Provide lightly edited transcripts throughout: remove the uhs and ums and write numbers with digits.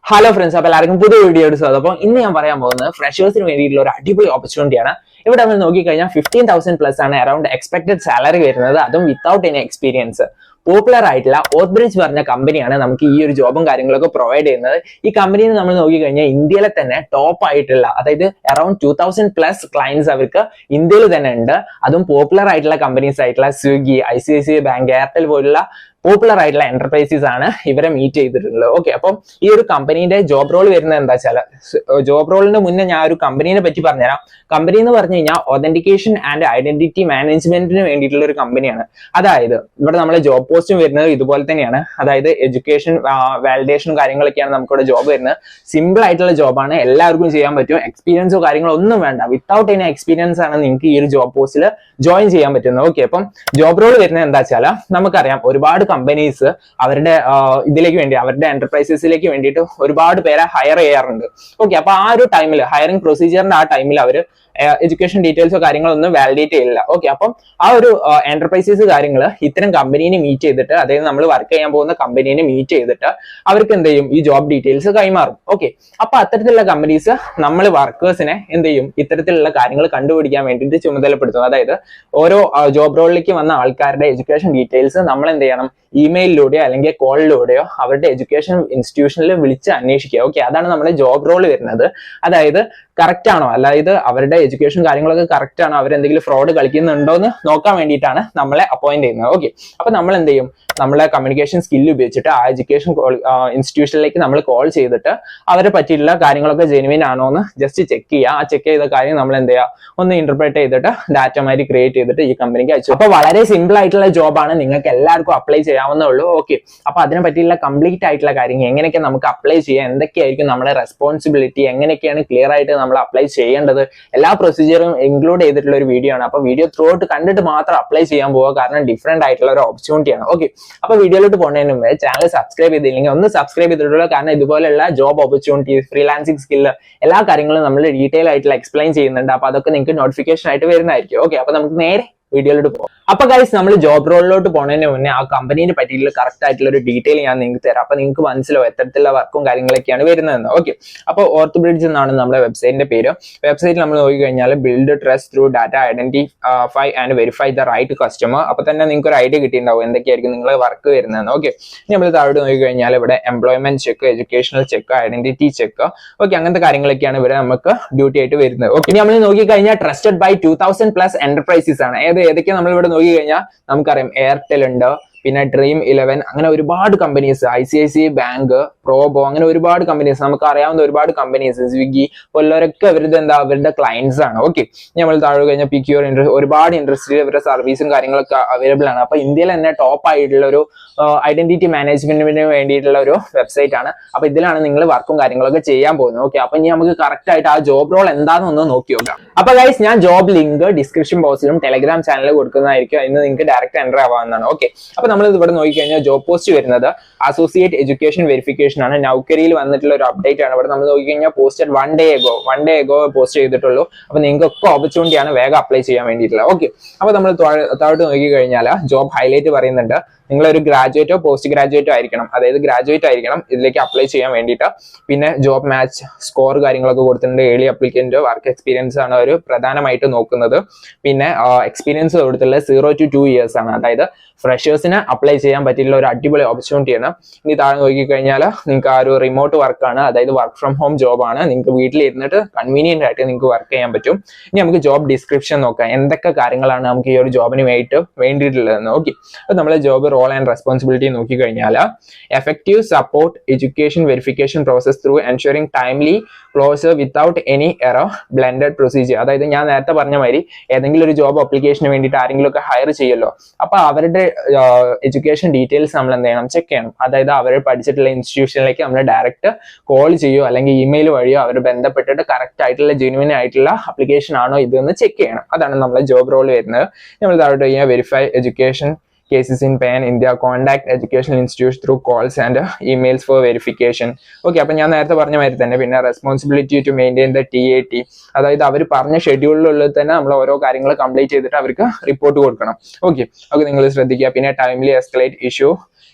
Hello friends, അപ്പോൾ എല്ലാവർക്കും പുതിയ വീഡിയോ എടുത്തത്. അപ്പോൾ ഇന്ന് ഞാൻ പറയാൻ പോകുന്നത് ഫ്രഷേഴ്സിന് വേണ്ടിയിട്ടുള്ള ഒരു അടിപൊളി ഓപ്പർച്യൂണിറ്റിയാണ്. ഇവിടെ നമ്മൾ നോക്കിക്കഴിഞ്ഞാൽ 15,000 പ്ലസ് ആണ് അറൌണ്ട് എക്സ്പെക്ടഡ് സാലറി വരുന്നത്, അതും വിത്തൗട്ട് എനി എക്സ്പീരിയൻസ്. പോപ്പുലർ ആയിട്ടുള്ള ഓത്ത്ബ്രിഡ്ജ് പറഞ്ഞ കമ്പനിയാണ് നമുക്ക് ഈ ഒരു ജോബും കാര്യങ്ങളൊക്കെ പ്രൊവൈഡ് ചെയ്യുന്നത്. ഈ കമ്പനിയിൽ നമ്മൾ നോക്കിക്കഴിഞ്ഞാൽ ഇന്ത്യയിലെ തന്നെ ടോപ്പ് ആയിട്ടുള്ള, അതായത് അറൌണ്ട് 2,000 പ്ലസ് ക്ലയൻസ് അവർക്ക് ഇന്ത്യയിൽ തന്നെ ഉണ്ട്. അതും പോപ്പുലർ ആയിട്ടുള്ള കമ്പനീസ് ആയിട്ടുള്ള സ്വിഗ്ഗി, ICICI ബാങ്ക്, എയർടെൽ പോലുള്ള പോപ്പുലർ ആയിട്ടുള്ള എന്റർപ്രൈസസ് ആണ് ഇവരെ മീറ്റ് ചെയ്തിട്ടുള്ളത്. ഓക്കെ, അപ്പം ഈ ഒരു കമ്പനീന്റെ ജോബ് റോൾ വരുന്നത് എന്താ വെച്ചാൽ, ജോബ് റോളിന് മുന്നേ ഞാൻ ഒരു കമ്പനീനെ പറ്റി പറഞ്ഞുതരാം. കമ്പനി എന്ന് പറഞ്ഞു കഴിഞ്ഞാൽ ഒതന്റിക്കേഷൻ ആൻഡ് ഐഡന്റിറ്റി മാനേജ്മെന്റിന് വേണ്ടിയിട്ടുള്ള ഒരു കമ്പനിയാണ്. അതായത് ഇവിടെ നമ്മളെ ജോബ് പോസ്റ്റും വരുന്നത് ഇതുപോലെ തന്നെയാണ്. അതായത് എഡ്യൂക്കേഷൻ വാലിഡേഷനും കാര്യങ്ങളൊക്കെയാണ് നമുക്കിവിടെ ജോബ് വരുന്നത്. സിമ്പിൾ ആയിട്ടുള്ള ജോബാണ്, എല്ലാവർക്കും ചെയ്യാൻ പറ്റും. എക്സ്പീരിയൻസോ കാര്യങ്ങളോ ഒന്നും വേണ്ട, വിത്തൗട്ട് എനി എക്സ്പീരിയൻസ് ആണ് നിങ്ങൾക്ക് ഈ ഒരു ജോബ് പോസ്റ്റിൽ ജോയിൻ ചെയ്യാൻ പറ്റുന്നത്. ഓക്കെ, അപ്പം ജോബ് റോൾ വരുന്നത് എന്താ വെച്ചാൽ, നമുക്കറിയാം ഒരുപാട് കമ്പനീസ് അവരുടെ ഇതിലേക്ക് വേണ്ടി, അവരുടെ എന്റർപ്രൈസസിലേക്ക് വേണ്ടിയിട്ട് ഒരുപാട് പേരെ ഹയർ ചെയ്യാറുണ്ട്. ഓക്കെ, അപ്പൊ ആ ഒരു ടൈമിൽ, ഹയറിംഗ് പ്രൊസീജിയറിന്റെ ആ ടൈമിൽ അവർ എഡ്യൂക്കേഷൻ ഡീറ്റെയിൽസോ കാര്യങ്ങളോ ഒന്നും വാലിഡേറ്റ് ചെയ്യില്ല. ഓക്കെ, അപ്പം ആ ഒരു എന്റർപ്രൈസസ് കാര്യങ്ങൾ ഇത്തരം കമ്പനീനെ മീറ്റ് ചെയ്തിട്ട്, അതായത് നമ്മൾ വർക്ക് ചെയ്യാൻ പോകുന്ന കമ്പനീനെ മീറ്റ് ചെയ്തിട്ട് അവർക്ക് എന്ത് ചെയ്യും, ഈ ജോബ് ഡീറ്റെയിൽസ് കൈമാറും. ഓക്കെ, അപ്പൊ അത്തരത്തിലുള്ള കമ്പനീസ് നമ്മൾ വർക്കേഴ്സിനെ എന്ത് ചെയ്യും, ഇത്തരത്തിലുള്ള കാര്യങ്ങൾ കണ്ടുപിടിക്കാൻ വേണ്ടിയിട്ട് ചുമതലപ്പെടുത്തും. അതായത് ഓരോ ജോബ് റോളിലേക്ക് വന്ന ആൾക്കാരുടെ എഡ്യൂക്കേഷൻ ഡീറ്റെയിൽസ് നമ്മൾ എന്ത് ചെയ്യണം, ഇമെയിലിലൂടെയോ അല്ലെങ്കിൽ കോളിലൂടെയോ അവരുടെ എഡ്യൂക്കേഷൻ ഇൻസ്റ്റിറ്റ്യൂഷനിൽ വിളിച്ച് അന്വേഷിക്കുക. ഓക്കെ, അതാണ് നമ്മുടെ ജോബ് റോൾ വരുന്നത്. അതായത് കറക്റ്റ് ആണോ, അതായത് അവരുടെ എഡ്യൂക്കേഷൻ കാര്യങ്ങളൊക്കെ കറക്റ്റ് ആണോ, അവരെന്തെങ്കിലും ഫ്രോഡ് കളിക്കുന്നുണ്ടോ എന്ന് നോക്കാൻ വേണ്ടിയിട്ടാണ് നമ്മളെ അപ്പോയിന്റ് ചെയ്യുന്നത്. ഓക്കെ, അപ്പൊ നമ്മൾ എന്ത് ചെയ്യും, നമ്മളെ കമ്മ്യൂണിക്കേഷൻ സ്കില്ല് ഉപയോഗിച്ചിട്ട് ആ എഡ്യൂക്കേഷൻ ഇൻസ്റ്റിറ്റ്യൂഷനിലേക്ക് നമ്മൾ കോൾ ചെയ്തിട്ട് അവരെ പറ്റിയുള്ള കാര്യങ്ങളൊക്കെ ജെനുവിൻ ആണോ എന്ന് ജസ്റ്റ് ചെക്ക് ചെയ്യുക. ആ ചെക്ക് ചെയ്ത കാര്യം നമ്മൾ എന്ത് ചെയ്യുക, ഒന്ന് ഇന്റർപ്രേറ്റ് ചെയ്തിട്ട് ഡാറ്റ മാതിരി ക്രിയേറ്റ് ചെയ്തിട്ട് ഈ കമ്പനിക്ക് അയച്ചു. അപ്പൊ വളരെ സിമ്പിൾ ആയിട്ടുള്ള ജോബാണ്, നിങ്ങൾക്ക് എല്ലാവർക്കും അപ്ലൈ ചെയ്യാവുന്നേ ഉള്ളൂ. ഓക്കെ, അപ്പൊ അതിനെ പറ്റിയുള്ള കംപ്ലീറ്റ് ആയിട്ടുള്ള കാര്യങ്ങൾ എങ്ങനെയൊക്കെ നമുക്ക് അപ്ലൈ ചെയ്യാം, എന്തൊക്കെയായിരിക്കും നമ്മുടെ റെസ്പോൺസിബിലിറ്റി, എങ്ങനെയൊക്കെയാണ് ക്ലിയർ ആയിട്ട് നമ്മൾ അപ്ലൈ ചെയ്യേണ്ടത്, എല്ലാ പ്രൊസീജിയറും ഇൻക്ലൂഡ് ചെയ്തിട്ടുള്ള ഒരു വീഡിയോ ആണ്. അപ്പൊ വീഡിയോ ത്രൂ ഔട്ട് കണ്ടിട്ട് മാത്രം അപ്ലൈ ചെയ്യാൻ പോവുക, കാരണം ഡിഫറെന്റ് ആയിട്ടുള്ള ഒരു ഓപ്പർച്യൂണിറ്റിയാണ്. ഓക്കെ, അപ്പൊ വീഡിയോയിലോട്ട് പോകുന്നതിന് മുമ്പ് ചാനൽ സബ്സ്ക്രൈബ് ചെയ്തില്ലെങ്കിൽ ഒന്ന് സബ്സ്ക്രൈബ് ചെയ്തിട്ടുള്ളൂ, കാരണം ഇതുപോലെയുള്ള ജോബ് ഓപ്പർച്യൂണിറ്റീസ്, ഫ്രീലാൻസിംഗ് സ്കില്ല്, എല്ലാ കാര്യങ്ങളും നമ്മൾ ഡീറ്റെയിൽ ആയിട്ടുള്ള എക്സ്പ്ലെയിൻ ചെയ്യുന്നുണ്ട്. അപ്പൊ അതൊക്കെ നിങ്ങൾക്ക് നോട്ടിഫിക്കേഷൻ ആയിട്ട് വരുന്നതായിരിക്കും. ഓക്കെ, അപ്പൊ നമുക്ക് നേരെ വീഡിയോയിലോട്ട് പോകും. അപ്പൊ ഗൈസ്, നമ്മൾ ജോബ് റോളിലോട്ട് പോകുന്നതിന് മുന്നേ ആ കമ്പനീനെ പറ്റിയുള്ള കറക്റ്റ് ആയിട്ടുള്ള ഒരു ഡീറ്റെയിൽ ഞാൻ നിങ്ങൾക്ക് തരാം. അപ്പൊ നിങ്ങൾക്ക് മനസ്സിലാവും എത്തരത്തിലുള്ള വർക്കും കാര്യങ്ങളൊക്കെയാണ് വരുന്നതെന്ന്. ഓക്കെ, അപ്പോൾ ഓർത്തോബ്രിഡ്ജ് എന്നാണ് നമ്മുടെ വെബ്സൈറ്റിന്റെ പേര്. വെബ്സൈറ്റിൽ നമ്മൾ നോക്കിക്കഴിഞ്ഞാൽ build trust through data, identify and verify the right customer. അപ്പൊ തന്നെ നിങ്ങൾക്ക് ഒരു ഐഡിയ കിട്ടിയിട്ടുണ്ടാവും എന്തൊക്കെയായിരിക്കും നിങ്ങളെ വർക്ക് വരുന്നതെന്ന്. ഓക്കെ, നമ്മൾ താഴോട്ട് നോക്കിക്കഴിഞ്ഞാൽ ഇവിടെ employment check, educational check, identity check, okay, അങ്ങനത്തെ കാര്യങ്ങളൊക്കെയാണ് ഇവിടെ നമുക്ക് ഡ്യൂട്ടി ആയിട്ട് വരുന്നത്. ഓക്കെ, ഇനി നമ്മൾ നോക്കിക്കഴിഞ്ഞാൽ ട്രസ്റ്റഡ് ബൈ 2,000 പ്ലസ് എന്റർപ്രൈസസ് ആണ്. ഏതൊക്കെ നമ്മൾ ഇവിടെ നോക്കി കഴിഞ്ഞാൽ നമുക്കറിയാം, എയർടെൽ ഉണ്ട്, പിന്നെ Dream11, അങ്ങനെ ഒരുപാട് കമ്പനീസ്, ICICI ബാങ്ക്, പ്രോബോ, അങ്ങനെ ഒരുപാട് കമ്പനീസ്, നമുക്ക് അറിയാവുന്ന ഒരുപാട് കമ്പനീസ്, സ്വിഗ്ഗി പോലുള്ളവരൊക്കെ അവരുടെ അവരുടെ ക്ലയൻസ് ആണ്. ഓക്കെ, നമ്മൾ താഴെ കഴിഞ്ഞാൽ PQ ഒരുപാട് ഇൻഡസ്ട്രിയിൽ ഇവരുടെ സർവീസും കാര്യങ്ങളൊക്കെ അവൈലബിൾ ആണ്. അപ്പൊ ഇന്ത്യയിൽ തന്നെ ടോപ്പ് ആയിട്ടുള്ള ഒരു ഐഡന്റിറ്റി മാനേജ്മെന്റിന് വേണ്ടിയിട്ടുള്ള ഒരു വെബ്സൈറ്റ് ആണ്. അപ്പൊ ഇതിലാണ് നിങ്ങൾ വർക്കും കാര്യങ്ങളൊക്കെ ചെയ്യാൻ പോകുന്നത്. ഓക്കെ, അപ്പൊ ഇനി നമുക്ക് കറക്റ്റ് ആയിട്ട് ആ ജോബ് റോൾ എന്താണെന്ന് നോക്കി നോക്കാം. അപ്പൊ ഗൈസ്, ഞാൻ ജോബ് ലിങ്ക് ഡിസ്ക്രിപ്ഷൻ ബോക്സിലും ടെലഗ്രാം ചാനലിൽ കൊടുക്കുന്നതായിരിക്കും. ഇന്ന് നിങ്ങൾക്ക് ഡയറക്റ്റ് എൻ്റർ ആവാവുന്നതാണ്. ഓക്കെ, അപ്പൊ നമ്മൾ ഇവിടെ നോക്കിക്കഴിഞ്ഞാൽ ജോബ് പോസ്റ്റ് വരുന്നത് അസോസിയേറ്റ് എഡ്യൂക്കേഷൻ വെരിഫിക്കേഷൻ ആണ്. നൗക്കരിയിൽ വന്നിട്ടുള്ള ഒരു അപ്ഡേറ്റ് ആണ്. ഇവിടെ നമ്മൾ നോക്കിക്കഴിഞ്ഞാൽ posted one day ago post ചെയ്തിട്ടുള്ളൂ. അപ്പൊ നിങ്ങൾക്കൊക്കെ ഓപ്പർച്യൂണിറ്റി ആണ്, വേഗം അപ്ലൈ ചെയ്യാൻ വേണ്ടിയിട്ടുള്ള. ഓക്കെ, അപ്പൊ നമ്മൾ താഴോട്ട് നോക്കിക്കഴിഞ്ഞാൽ ജോബ് ഹൈലൈറ്റ് പറയുന്നുണ്ട്, നിങ്ങളൊരു ഗ്രാജുവേറ്റോ പോസ്റ്റ് ഗ്രാജുവേറ്റോ ആയിരിക്കണം, അതായത് ഗ്രാജുവേറ്റ് ആയിരിക്കണം ഇതിലേക്ക് അപ്ലൈ ചെയ്യാൻ വേണ്ടിയിട്ട്. പിന്നെ ജോബ് മാച്ച് സ്കോർ കാര്യങ്ങളൊക്കെ കൊടുത്തിട്ടുണ്ട്. ഏർലി അപ്ലിക്കന്റ്, വർക്ക് എക്സ്പീരിയൻസ് ആണ് അവർ പ്രധാനമായിട്ട് നോക്കുന്നത്. പിന്നെ എക്സ്പീരിയൻസ് കൊടുത്തിട്ടുള്ളത് 0 to 2 years ആണ്. അതായത് ഫ്രഷേഴ്സിന് അപ്ലൈ ചെയ്യാൻ പറ്റിയിട്ടുള്ള ഒരു അടിപൊളി ഓപ്പർച്യൂണിറ്റിയാണ്. ഇനി താഴെ നോക്കിക്കഴിഞ്ഞാൽ നിങ്ങൾക്ക് ആ ഒരു റിമോട്ട് വർക്കാണ്, അതായത് വർക്ക് ഫ്രം ഹോം ജോബാണ്. നിങ്ങൾക്ക് വീട്ടിൽ ഇരുന്നിട്ട് കൺവീനിയന്റ് ആയിട്ട് നിങ്ങൾക്ക് വർക്ക് ചെയ്യാൻ പറ്റും. ഇനി നമുക്ക് ജോബ് ഡിസ്ക്രിപ്ഷൻ നോക്കാം, എന്തൊക്കെ കാര്യങ്ങളാണ് നമുക്ക് ഈ ഒരു ജോബിന് വേണ്ടിയിട്ടുള്ളതെന്ന്. ഓക്കെ, അപ്പോൾ നമ്മളെ ജോബ് റോൾ ആൻഡ് റെസ്പോൺസിബിലിറ്റി നോക്കിക്കഴിഞ്ഞാൽ effective support education verification process through ensuring timely closer without any error blended procedure. അതായത് ഞാൻ നേരത്തെ പറഞ്ഞ മാതിരി ഏതെങ്കിലും ഒരു ജോബ് അപ്ലിക്കേഷന് വേണ്ടിയിട്ട് ആരെങ്കിലും ഒക്കെ ഹയർ ചെയ്യുമല്ലോ, അപ്പൊ അവരുടെ എഡ്യൂക്കേഷൻ ഡീറ്റെയിൽസ് നമ്മൾ എന്ത് ചെയ്യണം, ചെക്ക് ചെയ്യണം. അതായത് അവർ പഠിച്ചിട്ടുള്ള ഇൻസ്റ്റിറ്റ്യൂഷനിലേക്ക് നമ്മൾ ഡയറക്റ്റ് കോൾ ചെയ്യോ അല്ലെങ്കിൽ ഇമെയിൽ വഴിയോ അവർ ബന്ധപ്പെട്ടിട്ട് കറക്റ്റ് ആയിട്ടുള്ള ജെന്യുവൻ ആയിട്ടുള്ള അപ്ലിക്കേഷൻ ആണോ ഇതെന്ന് ചെക്ക് ചെയ്യണം. അതാണ് നമ്മളെ ജോബ് റോൾ വരുന്നത്. നമ്മൾ താഴോട്ട് കഴിഞ്ഞാൽ verify education cases in Pan India, contact educational institutes through calls and emails for verification. Okay, അപ്പൊ ഞാൻ നേരത്തെ പറഞ്ഞ മാതിരി തന്നെ പിന്നെ responsibility to maintain the TAT, അതായത് അവർ പറഞ്ഞ ഷെഡ്യൂളിലുള്ളിൽ തന്നെ നമ്മൾ ഓരോ കാര്യങ്ങൾ കംപ്ലീറ്റ് ചെയ്തിട്ട് അവർക്ക് റിപ്പോർട്ട് കൊടുക്കണം. ഓക്കെ, നിങ്ങൾ ശ്രദ്ധിക്കുക. പിന്നെ timely escalate issue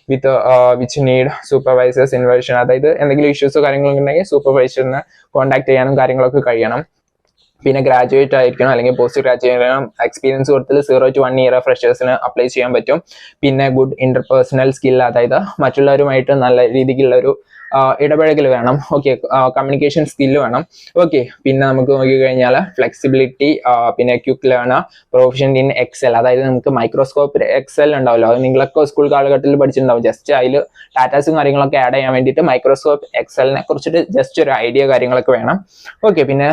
with which need supervisors inversion, അതായത് എന്തെങ്കിലും ഇഷ്യൂസോ കാര്യങ്ങളൊക്കെ ഉണ്ടെങ്കിൽ സൂപ്പർവൈസറിനെ കോൺടാക്ട് ചെയ്യാനും കാര്യങ്ങളൊക്കെ കഴിയണം. പിന്നെ ഗ്രാജുവേറ്റ് ആയിരിക്കണം അല്ലെങ്കിൽ പോസ്റ്റ് ഗ്രാജുവേറ്റ് ആയിരിക്കണം. എക്സ്പീരിയൻസ് കൊടുത്തത് 0 to 1 year ഫ്രഷേഴ്സിന് അപ്ലൈ ചെയ്യാൻ പറ്റും. പിന്നെ ഗുഡ് ഇന്റർപേഴ്സണൽ സ്കിൽ, അതായത് മറ്റുള്ളവരുമായിട്ട് നല്ല രീതിക്കുള്ള ഒരു ഇടപഴകൽ വേണം. ഓക്കെ, കമ്മ്യൂണിക്കേഷൻ സ്കില്ല് വേണം. ഓക്കെ, പിന്നെ നമുക്ക് നോക്കിക്കഴിഞ്ഞാൽ ഫ്ലെക്സിബിലിറ്റി, പിന്നെ quick learner, profession in Excel, അതായത് നമുക്ക് മൈക്രോസ്കോപ്പ് എക്സൽ ഉണ്ടാവല്ലോ, അത് നിങ്ങളൊക്കെ സ്കൂൾ കാലഘട്ടത്തിൽ പഠിച്ചിട്ടുണ്ടാവും. ജസ്റ്റ് അതിൽ ഡാറ്റാസും കാര്യങ്ങളൊക്കെ ആഡ് ചെയ്യാൻ വേണ്ടിയിട്ട് മൈക്രോസ്കോപ്പ് എക്സലിനെ കുറിച്ചിട്ട് ജസ്റ്റ് ഒരു ഐഡിയ കാര്യങ്ങളൊക്കെ വേണം. ഓക്കെ, പിന്നെ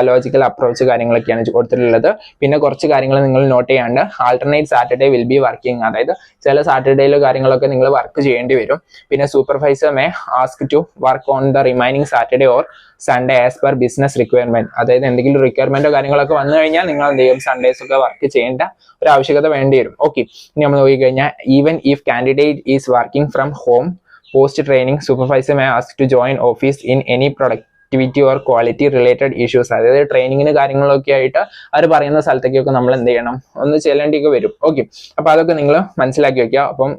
ലോജിക്കൽ അപ്രോച്ച് കാര്യങ്ങളൊക്കെയാണ് കൊടുത്തിട്ടുള്ളത്. പിന്നെ കുറച്ച് കാര്യങ്ങൾ നിങ്ങൾ നോട്ട് ചെയ്യാണ്ട്, alternate Saturday will be working, അതായത് ചില സാറ്റർഡേയിലോ കാര്യങ്ങളൊക്കെ നിങ്ങൾ വർക്ക് ചെയ്യേണ്ടി വരും. പിന്നെ supervisor may ask to work on the remaining Saturday or Sunday as per business requirement, അതായത് എന്തെങ്കിലും റിക്വയർമെന്റോ കാര്യങ്ങളൊക്കെ വന്നു കഴിഞ്ഞാൽ നിങ്ങൾ എന്ത് ചെയ്യും, സൺഡേസ് ഒക്കെ വർക്ക് ചെയ്യേണ്ട ഒരു ആവശ്യകത വേണ്ടി വരും. ഓക്കെ, ഇനി നമ്മൾ നോക്കിക്കഴിഞ്ഞാൽ even if candidate is working from home post training supervisor may ask to join office in any productivity or quality related issues, അതായത് ട്രെയിനിങ്ങിന് കാര്യങ്ങളൊക്കെ ആയിട്ട് അവർ പറയുന്ന സ്ഥലത്തേക്കൊക്കെ നമ്മൾ എന്ത് ചെയ്യണം, ഒന്ന് ചെല്ലേണ്ടിയൊക്കെ വരും. ഓക്കെ, അപ്പൊ അതൊക്കെ നിങ്ങൾ മനസ്സിലാക്കി വെക്കുക. അപ്പം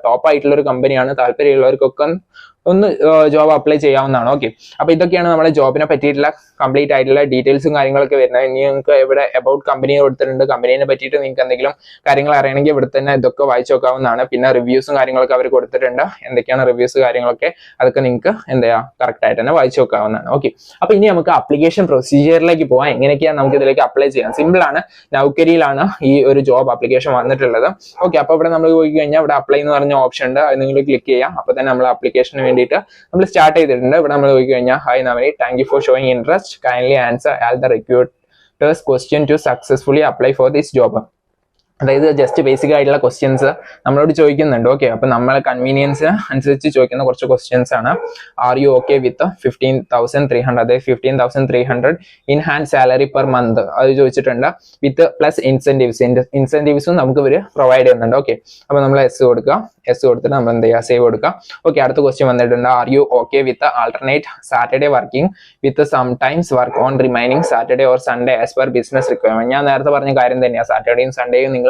ടോപ്പ് ആയിട്ടുള്ള ഒരു കമ്പനിയാണ്, താല്പര്യമുള്ളവർക്കൊക്കെ ഒന്ന് ജോബ് അപ്ലൈ ചെയ്യാവുന്നതാണ്. ഓക്കെ, അപ്പൊ ഇതൊക്കെയാണ് നമ്മുടെ ജോബിനെ പറ്റിയിട്ടുള്ള കംപ്ലീറ്റ് ആയിട്ടുള്ള ഡീറ്റെയിൽസും കാര്യങ്ങളൊക്കെ വരുന്നത്. ഇനി നിങ്ങൾക്ക് ഇവിടെ അബൌട്ട് കമ്പനി കൊടുത്തിട്ടുണ്ട്, കമ്പനീനെ പറ്റിയിട്ട് നിങ്ങൾക്ക് എന്തെങ്കിലും കാര്യങ്ങൾ അറിയണമെങ്കിൽ ഇവിടെ തന്നെ ഇതൊക്കെ വായിച്ചു നോക്കാവുന്നതാണ്. പിന്നെ റിവ്യൂസും കാര്യങ്ങളൊക്കെ അവർ കൊടുത്തിട്ടുണ്ട്, എന്തൊക്കെയാണ് റിവ്യൂസ് കാര്യങ്ങളൊക്കെ അതൊക്കെ നിങ്ങൾക്ക് എന്താ ചെയ്യുക, കറക്റ്റ് ആയിട്ട് തന്നെ വായിച്ചു നോക്കാവുന്നതാണ്. ഓക്കെ, അപ്പൊ ഇനി നമുക്ക് അപ്ലിക്കേഷൻ പ്രൊസീജിയറിലേക്ക് പോകാം. എങ്ങനെയൊക്കെയാണ് നമുക്ക് ഇതിലേക്ക് അപ്ലൈ ചെയ്യാം? സിമ്പിൾ ആണ്, നൗകരിയിലാണ് ഈ ഒരു ജോബ് ആപ്ലിക്കേഷൻ വന്നിട്ടുള്ളത്. ഓക്കെ, അപ്പൊ ഇവിടെ നമ്മൾ പോയി കഴിഞ്ഞാൽ ഇവിടെ അപ്ലൈ എന്ന് പറഞ്ഞ ഓപ്ഷൻ ഉണ്ട്, അത് നിങ്ങൾ ക്ലിക്ക് ചെയ്യാം. അപ്പൊ തന്നെ നമ്മൾ അപ്ലിക്കേഷന് വേണ്ടിയിട്ട് നമ്മൾ സ്റ്റാർട്ട് ചെയ്തിട്ടുണ്ട്. ഇവിടെ നമ്മൾ പോയി കഴിഞ്ഞാൽ hi Navani, thank you for showing interest, kindly answer all the recruiters question to successfully apply for this job. അതായത് ജസ്റ്റ് ബേസിക് ആയിട്ടുള്ള ക്വസ്റ്റ്യൻസ് നമ്മളോട് ചോദിക്കുന്നുണ്ട്. ഓക്കെ, അപ്പൊ നമ്മളെ കൺവീനിയൻസ് അനുസരിച്ച് ചോദിക്കുന്ന കുറച്ച് ക്വസ്റ്റ്യൻസ് ആണ്. ആർ യു ഓക്കെ വിത്ത് 15,300, അതായത് 15,300 in hand salary per month, അത് ചോദിച്ചിട്ടുണ്ട്. വിത്ത് പ്ലസ് ഇൻസെന്റീവ്സും നമുക്ക് ഇവര് പ്രൊവൈഡ് ചെയ്യുന്നുണ്ട്. ഓക്കെ, അപ്പൊ നമ്മൾ എസ് കൊടുക്കുക. എസ് കൊടുത്തിട്ട് നമ്മൾ എന്ത് ചെയ്യുക, സേവ് കൊടുക്കുക. ഓക്കെ, അടുത്ത ക്വസ്റ്റ്യൻ വന്നിട്ടുണ്ട്. R you okay with alternate Saturday working with sometimes work on remaining Saturday or Sunday as per business requirement. ഞാൻ നേരത്തെ പറഞ്ഞ കാര്യം തന്നെയാണ്, സാറ്റർഡേയും സൺഡേയും നിങ്ങൾ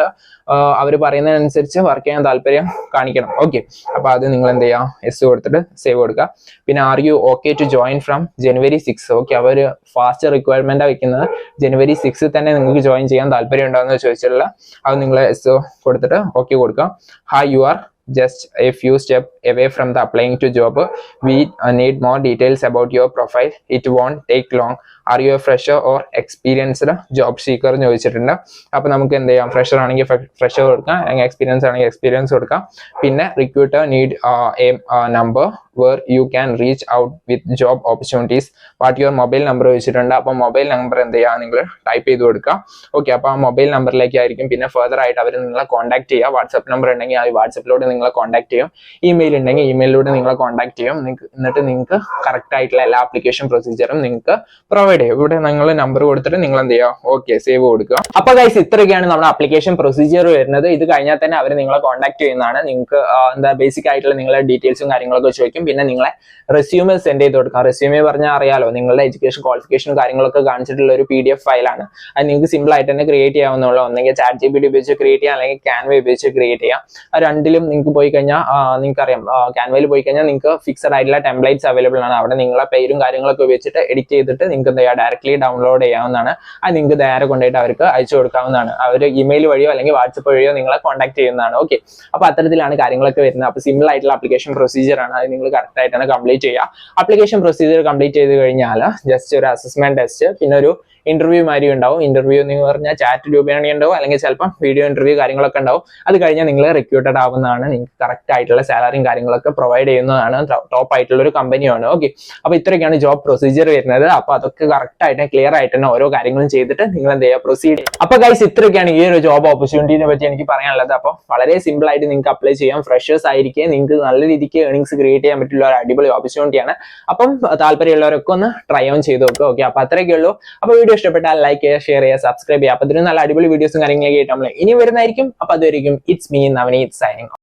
അവർ പറയുന്നതിനനുസരിച്ച് വർക്ക് ചെയ്യാൻ താല്പര്യം കാണിക്കണം. ഓക്കെ, അപ്പൊ അത് നിങ്ങൾ എന്ത് ചെയ്യുക, എസ് കൊടുത്തിട്ട് സേവ് കൊടുക്കുക. പിന്നെ are you okay to join from January 6. Okay, അവർ ഫാസ്റ്റ് റിക്വയർമെന്റ് വെക്കുന്നത് January 6 തന്നെ നിങ്ങൾക്ക് ജോയിൻ ചെയ്യാൻ താല്പര്യം ഉണ്ടാവുന്ന ചോദിച്ചിട്ടുള്ള അത് നിങ്ങൾ എസ് കൊടുത്തിട്ട് ഓക്കെ കൊടുക്കുക. Hi, you are just a few steps away from the applying to job. We need more details about your profile. It won't take long. Are you a fresher or experienced job seeker എന്ന് ചോദിച്ചിട്ടുണ്ട്. അപ്പൊ നമുക്ക് എന്ത് ചെയ്യാം, fresher ആണെങ്കിൽ fresher കൊടുക്കാം, അല്ലെങ്കിൽ experience ആണെങ്കിൽ എക്സ്പീരിയൻസ് കൊടുക്കാം. പിന്നെ recruiter need A number where you can reach out with job opportunities. What your mobile number ചോദിച്ചിട്ടുണ്ട്. അപ്പൊ മൊബൈൽ നമ്പർ എന്ത് ചെയ്യുക, നിങ്ങൾ ടൈപ്പ് ചെയ്ത് കൊടുക്കുക. ഓക്കെ, അപ്പൊ ആ മൊബൈൽ നമ്പറിലേക്ക് ആയിരിക്കും പിന്നെ ഫർദർ ആയിട്ട് അവർ നിങ്ങളെ കോൺടാക്ട് ചെയ്യുക. വാട്സ്ആപ്പ് നമ്പർ ഉണ്ടെങ്കിൽ ആ വാട്സ്ആപ്പിലൂടെ നിങ്ങളെ കോൺടാക്ട് ചെയ്യും. ഇമെയിൽ ഉണ്ടെങ്കിൽ ഇമെയിലിലൂടെ നിങ്ങളെ കോൺടാക്ട് ചെയ്യും. എന്നിട്ട് നിങ്ങൾക്ക് കറക്റ്റ് ആയിട്ടുള്ള എല്ലാ ആപ്ലിക്കേഷൻ പ്രൊസീജിയറും നിങ്ങൾക്ക് പ്രൊവൈഡ് ചെയ്യും. ഇവിടെ നിങ്ങൾ നമ്പർ കൊടുത്തിട്ട് നിങ്ങൾ എന്ത് ചെയ്യുക, ഓക്കെ സേവ് കൊടുക്കുക. അപ്പൊ ഗൈസ്, ഇത്രയൊക്കെയാണ് നമ്മുടെ ആപ്ലിക്കേഷൻ പ്രൊസീജിയർ വരുന്നത്. ഇത് കഴിഞ്ഞാൽ തന്നെ അവർ നിങ്ങളെ കോൺടാക്ട് ചെയ്യുന്നതാണ്. നിങ്ങൾക്ക് എന്താ ബേസിക് ആയിട്ടുള്ള നിങ്ങളുടെ ഡീറ്റെയിൽസും കാര്യങ്ങളൊക്കെ ചോദിക്കും. പിന്നെ നിങ്ങളെ റെസ്യൂമെ സെൻഡ് ചെയ്ത് കൊടുക്കാം. റെസ്യൂമെ പറഞ്ഞാൽ അറിയാലോ, നിങ്ങളുടെ എഡ്യൂക്കേഷൻ ക്വാളിഫിക്കേഷനും കാര്യങ്ങളൊക്കെ കാണിച്ചിട്ടുള്ള ഒരു PDF ഫയലാണ്. അത് നിങ്ങൾക്ക് സിമ്പിൾ ആയിട്ട് തന്നെ ക്രിയേറ്റ് ചെയ്യാവുന്നുള്ളൂ. ഒന്നെങ്കിൽ ChatGPT ഉപയോഗിച്ച് ക്രിയേറ്റ് ചെയ്യാം, അല്ലെങ്കിൽ Canva ഉപയോഗിച്ച് ക്രിയേറ്റ് ചെയ്യാം. ആ രണ്ടിലും നിങ്ങൾക്ക് പോയി കഴിഞ്ഞാൽ നിങ്ങൾക്ക് അറിയാം, Canvയിൽ പോയി കഴിഞ്ഞാൽ നിങ്ങൾക്ക് ഫിക്സഡ് ആയിട്ടുള്ള ടെംപ്ലേറ്റ്സ് അവൈലബിൾ ആണ്. അവിടെ നിങ്ങളെ പേരും കാര്യങ്ങളൊക്കെ ഉപയോഗിച്ചിട്ട് എഡിറ്റ് ചെയ്തിട്ട് നിങ്ങൾക്ക് എന്താ ചെയ്യുക, ഡയറക്ട്ലി ഡൗൺലോഡ് ചെയ്യാവുന്നതാണ്. അത് നിങ്ങൾക്ക് നേരെ കൊണ്ടുപോയിട്ട് അവർക്ക് അയച്ചു കൊടുക്കാവുന്നതാണ്. അവർ ഇമെയിൽ വഴിയോ അല്ലെങ്കിൽ വാട്സപ്പ് വഴിയോ നിങ്ങളെ കോൺടാക്ട് ചെയ്യുന്നതാണ്. ഓക്കെ, അപ്പൊ അത്തരത്തിലാണ് കാര്യങ്ങളൊക്കെ വരുന്നത്. അപ്പൊ സിമ്പിൾ ആയിട്ടുള്ള ആപ്ലിക്കേഷൻ പ്രൊസീജിയർ ആണ്. അത് നിങ്ങൾ കറക്റ്റ് ആയിട്ടാണ് കംപ്ലീറ്റ് ചെയ്യുക. ആപ്ലിക്കേഷൻ പ്രൊസീജിയർ കംപ്ലീറ്റ് ചെയ്ത് കഴിഞ്ഞാൽ ജസ്റ്റ് ഒരു അസസ്മെന്റ് ടെസ്റ്റ്, പിന്നെ ഒരു ഇന്റർവ്യൂ മാതിരി ഉണ്ടാവും. ഇന്റർവ്യൂ എന്ന് പറഞ്ഞാൽ ചാറ്റ് രൂപേണ ഉണ്ടാവും, അല്ലെങ്കിൽ ചിലപ്പോൾ വീഡിയോ ഇന്റർവ്യൂ കാര്യങ്ങളൊക്കെ ഉണ്ടാവും. അത് കഴിഞ്ഞാൽ നിങ്ങൾ റിക്രൂട്ടഡ് ആവുന്നതാണ്. നിങ്ങൾക്ക് കറക്റ്റ് ആയിട്ടുള്ള സാലറിയും കാര്യങ്ങളൊക്കെ പ്രൊവൈഡ് ചെയ്യുന്നതാണ്. ടോപ്പ് ആയിട്ടുള്ള ഒരു കമ്പനിയാണ്. ഓക്കെ, അപ്പൊ ഇത്രയൊക്കെയാണ് ജോബ് പ്രൊസീജിയർ വരുന്നത്. അപ്പൊ അതൊക്കെ കറക്റ്റ് ആയിട്ട് ക്ലിയർ ആയിട്ട് തന്നെ ഓരോ കാര്യങ്ങളും ചെയ്തിട്ട് നിങ്ങൾ എന്ത് ചെയ്യുക, പ്രൊസീഡ് ചെയ്യുക. അപ്പൊ ഗൈസ്, ഇത്രയൊക്കെയാണ് ഈ ഒരു ജോബ് ഓപ്പർച്യൂണിറ്റിനെ പറ്റി എനിക്ക് പറയാനുള്ളത്. അപ്പൊ വളരെ സിമ്പിൾ ആയിട്ട് നിങ്ങൾക്ക് അപ്ലൈ ചെയ്യാം. ഫ്രഷേഴ്സ് ആയിരിക്കും, നിങ്ങൾക്ക് നല്ല രീതിക്ക് ഏർണിംഗ്സ് ക്രിയേറ്റ് ചെയ്യാൻ പറ്റുള്ള ഒരു അടിപൊളി ഓപ്പർച്യൂണിറ്റിയാണ്. അപ്പം താല്പര്യമുള്ളവരൊക്കെ ഒന്ന് ട്രൈ ഓൺ ചെയ്ത് നോക്കുക. ഓക്കെ, അപ്പൊ അത്രയൊക്കെ ഉള്ളൂ. അപ്പൊ വീഡിയോ ഇഷ്ടപ്പെട്ടാൽ ലൈക്ക് ചെയ്യുക, ഷെയർ ചെയ്യുക, സബ്സ്ക്രൈബ് ചെയ്യുക. അപ്പൊ ഇതിന് നല്ല അടിപൊളി വീഡിയോസും കാര്യങ്ങളൊക്കെ ആയിട്ട് നമ്മൾ ഇനി വരുന്നതായിരിക്കും. അപ്പൊ അതുവരെയും ഇറ്റ്സ് മീ നവനീത് സൈനിങ്.